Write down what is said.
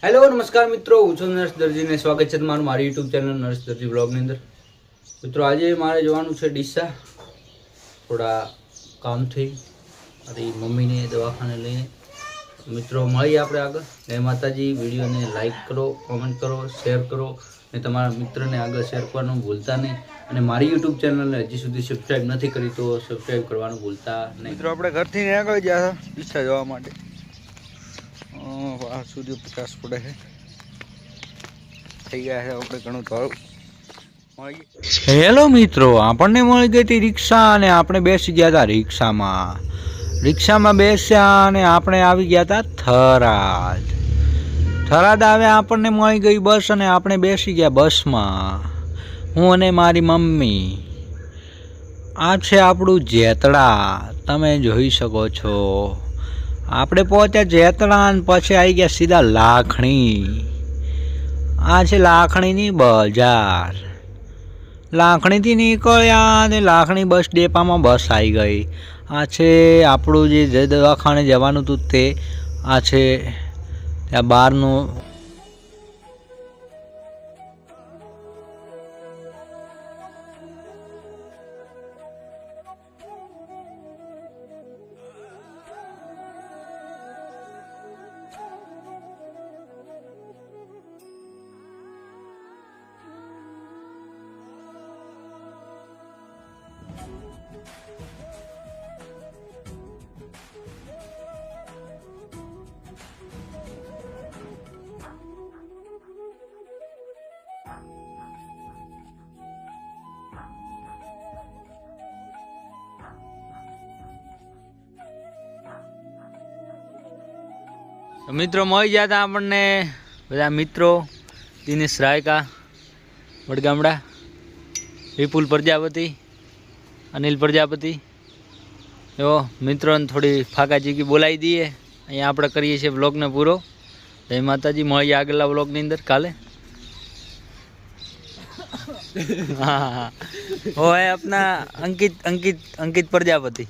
Hello નમસ્કાર મિત્રો, હું છું નરેશ દરજીને સ્વાગત છે તમારું મારી યુટ્યુબ ચેનલ નરેશ દરજી બ્લોગની અંદર. મિત્રો આજે મારે જવાનું છે ડીસા થોડા કામથી, મારી મમ્મીને દવાખાને લઈને. મિત્રો મળીએ આપણે આગળ. જય માતાજી. વિડીયોને લાઈક કરો, કોમેન્ટ કરો, શેર કરો અને તમારા મિત્રને આગળ શેર કરવાનું ભૂલતા નહીં. અને મારી યુટ્યુબ ચેનલને હજી સુધી સબસ્ક્રાઈબ નથી કરી તો સબસ્ક્રાઈબ કરવાનું ભૂલતા નહીં. મિત્રો આપણે ઘરથી આગળ ગયા ડીસા જવા માટે. આ સુધી 50 પડે છે, થઈ ગયા છે આપણે ઘણું થોડું. હેલો મિત્રો, આપણને મળી ગઈ હતી રિક્ષા અને આપણે બેસી ગયા હતા રિક્ષામાં બેસ્યા અને આપણે આવી ગયા હતા થરાદ આવ્યા. આપણને મળી ગઈ બસ અને આપણે બેસી ગયા બસમાં, હું અને મારી મમ્મી. આ છે આપણું જેતડા, તમે જોઈ શકો છો. આપણે પહોંચ્યા જેતડા અને પછી આવી ગયા સીધા લાખણી. આ છે લાખણીની બજાર. લાખણીથી નીકળ્યા અને લાખણી બસ ડેપામાં બસ આવી ગઈ. આ છે આપણું જે દવાખાને જવાનું હતું તે. આ છે ત્યાં બહારનું. મિત્રો મળી ગયા હતા આપણને બધા મિત્રો. દિનેશ રાયકા વડગામડા, વિપુલ પ્રજાપતિ, અનિલ પ્રજાપતિ. એવો મિત્રોને થોડી ફાકાચીકી બોલાવી દઈએ. અહીંયા આપણે કરીએ છીએ બ્લોગને પૂરો. જય માતાજી. મળીએ આગળના બ્લોગની અંદર કાલે. હા, वो है अपना अंकित प्रजापति.